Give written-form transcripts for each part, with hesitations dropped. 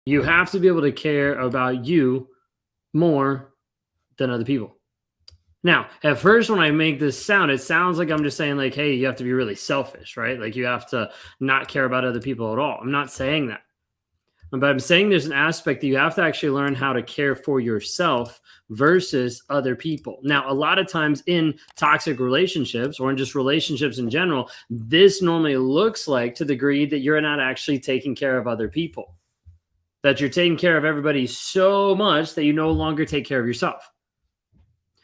You have to be able to care about you more than other people. Now, at first, when I make this sound, it sounds like I'm just saying, like, hey, you have to be really selfish, right? Like, you have to not care about other people at all. I'm not saying that. But I'm saying there's an aspect that you have to actually learn how to care for yourself versus other people. Now, a lot of times in toxic relationships or in just relationships in general, this normally looks like to the degree that you're not actually taking care of other people, that you're taking care of everybody so much that you no longer take care of yourself.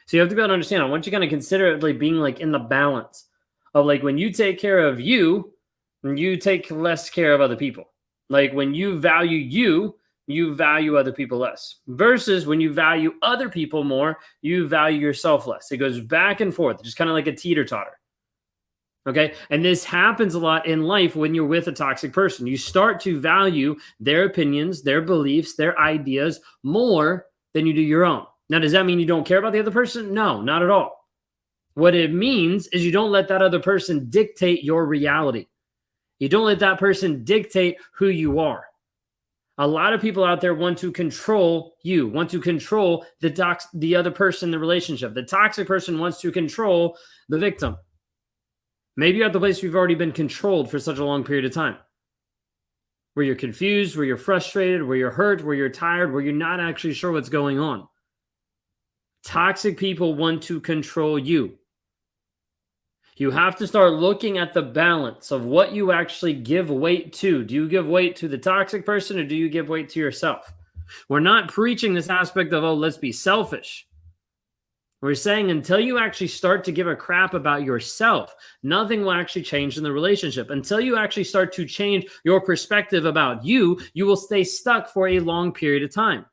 So you have to be able to understand, I want you to kind of consider it like being like in the balance of like when you take care of you, you take less care of other people. Like when you value you value other people less. Versus when you value other people more, you value yourself less. It goes back and forth, just kind of like a teeter-totter. Okay. And this happens a lot in life when you're with a toxic person. You start to value their opinions, their beliefs, their ideas more than you do your own. Now, does that mean you don't care about the other person? No, not at all. What it means is you don't let that other person dictate your reality. You don't let that person dictate who you are. A lot of people out there want to control you, want to control the other person in the relationship. The toxic person wants to control the victim. Maybe you're at the place where you've already been controlled for such a long period of time, where you're confused, where you're frustrated, where you're hurt, where you're tired, where you're not actually sure what's going on. Toxic people want to control you. You have to start looking at the balance of what you actually give weight to. Do you give weight to the toxic person or do you give weight to yourself? We're not preaching this aspect of, oh, let's be selfish. We're saying until you actually start to give a crap about yourself, nothing will actually change in the relationship. Until you actually start to change your perspective about you, you will stay stuck for a long period of time.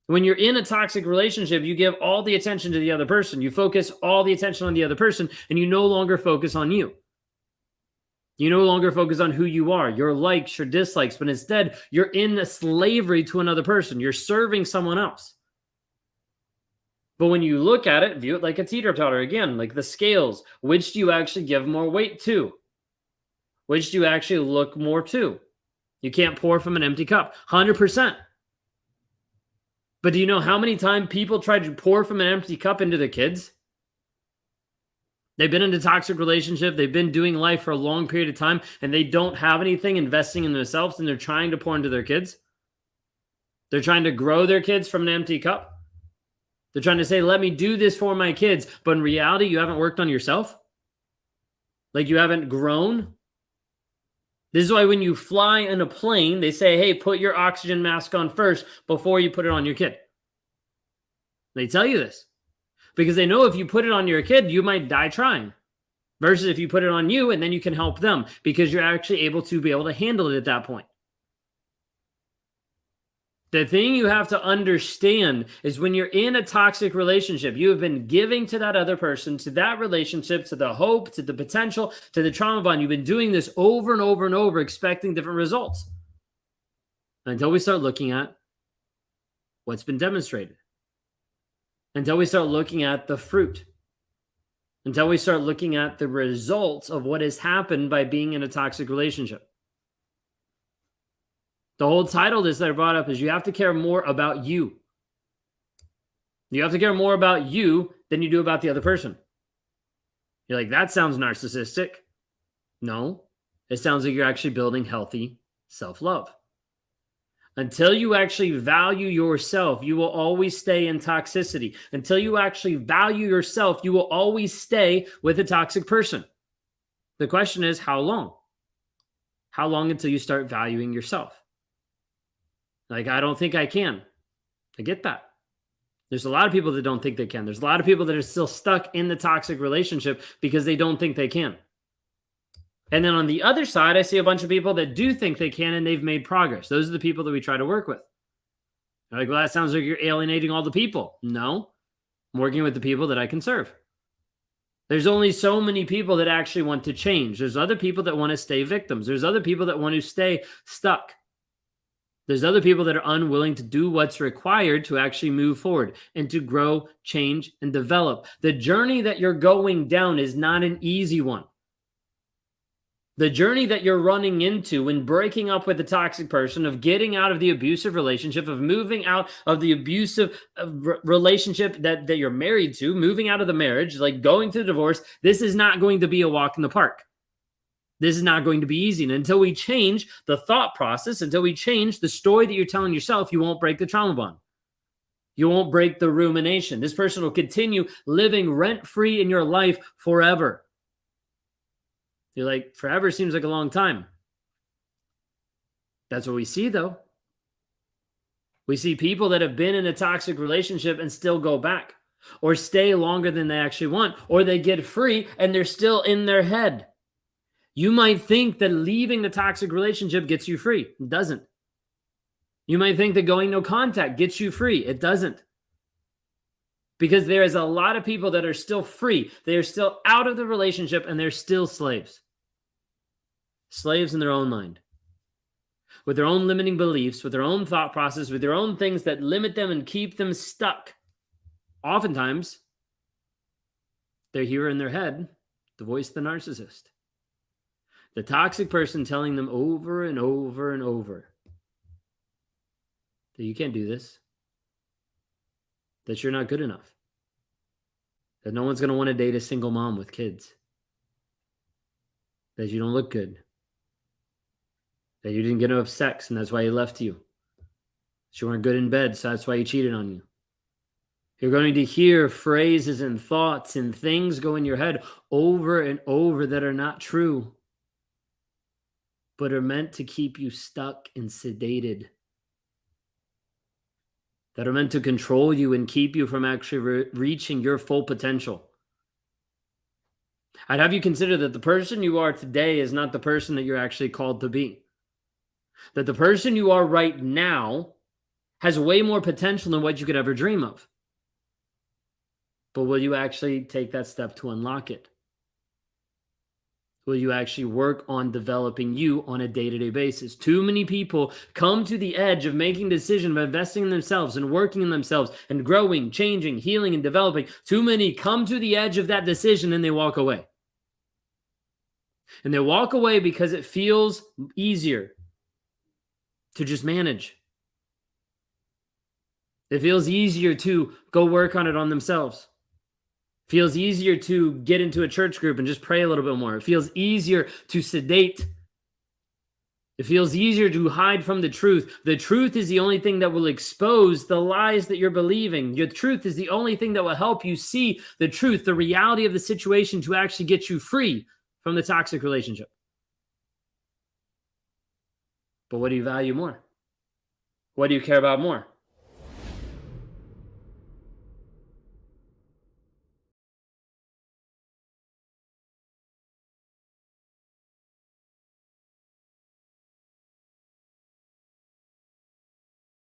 When you're in a toxic relationship, you give all the attention to the other person. You focus all the attention on the other person, and you no longer focus on you. You no longer focus on who you are, your likes, your dislikes, but instead you're in a slavery to another person. You're serving someone else. But when you look at it, view it like a teeter-totter again, like the scales. Which do you actually give more weight to? Which do you actually look more to? You can't pour from an empty cup, 100%. But do you know how many times people try to pour from an empty cup into their kids? They've been in a toxic relationship. They've been doing life for a long period of time, and they don't have anything investing in themselves, and they're trying to pour into their kids. They're trying to grow their kids from an empty cup. They're trying to say, let me do this for my kids. But in reality, you haven't worked on yourself. Like you haven't grown. This is why when you fly in a plane, they say, hey, put your oxygen mask on first before you put it on your kid. They tell you this because they know if you put it on your kid, you might die trying. Versus if you put it on you and then you can help them because you're actually able to handle it at that point. The thing you have to understand is when you're in a toxic relationship, you have been giving to that other person, to that relationship, to the hope, to the potential, to the trauma bond. You've been doing this over and over and over, expecting different results until we start looking at what's been demonstrated, until we start looking at the fruit, until we start looking at the results of what has happened by being in a toxic relationship. The whole title of this that I brought up is you have to care more about you. You have to care more about you than you do about the other person. You're like, that sounds narcissistic. No, it sounds like you're actually building healthy self-love. Until you actually value yourself, you will always stay in toxicity. Until you actually value yourself, you will always stay with a toxic person. The question is, how long? How long until you start valuing yourself? Like, I don't think I can. I get that. There's a lot of people that don't think they can. There's a lot of people that are still stuck in the toxic relationship because they don't think they can. And then on the other side, I see a bunch of people that do think they can and they've made progress. Those are the people that we try to work with. They're like, well, that sounds like you're alienating all the people. No, I'm working with the people that I can serve. There's only so many people that actually want to change. There's other people that want to stay victims. There's other people that want to stay stuck. There's other people that are unwilling to do what's required to actually move forward and to grow, change, and develop. The journey that you're going down is not an easy one. The journey that you're running into when breaking up with the toxic person, of getting out of the abusive relationship, of moving out of the abusive relationship that you're married to, moving out of the marriage, like going through divorce, this is not going to be a walk in the park. This is not going to be easy. And until we change the thought process, until we change the story that you're telling yourself, you won't break the trauma bond. You won't break the rumination. This person will continue living rent-free in your life forever. You're like, forever seems like a long time. That's what we see, though. We see people that have been in a toxic relationship and still go back, or stay longer than they actually want, or they get free and they're still in their head. You might think that leaving the toxic relationship gets you free. It doesn't. You might think that going no contact gets you free. It doesn't. Because there is a lot of people that are still free. They are still out of the relationship and they're still slaves. Slaves in their own mind, with their own limiting beliefs, with their own thought process, with their own things that limit them and keep them stuck. Oftentimes, they're here in their head, the voice of the narcissist. The toxic person telling them over and over and over that you can't do this, that you're not good enough, that no one's going to want to date a single mom with kids, that you don't look good, that you didn't get enough sex and that's why he left you, that you weren't good in bed, so that's why he cheated on you. You're going to hear phrases and thoughts and things go in your head over and over that are not true, but are meant to keep you stuck and sedated, that are meant to control you and keep you from actually reaching your full potential. I'd have you consider that the person you are today is not the person that you're actually called to be. That the person you are right now has way more potential than what you could ever dream of. But will you actually take that step to unlock it? Will you actually work on developing you on a day-to-day basis? Too many people come to the edge of making decisions, of investing in themselves and working in themselves and growing, changing, healing, and developing. Too many come to the edge of that decision and they walk away. And they walk away because it feels easier to just manage. It feels easier to go work on it on themselves. Feels easier to get into a church group and just pray a little bit more. It feels easier to sedate. It feels easier to hide from the truth. The truth is the only thing that will expose the lies that you're believing. Your truth is the only thing that will help you see the truth, the reality of the situation, to actually get you free from the toxic relationship. But what do you value more? What do you care about more?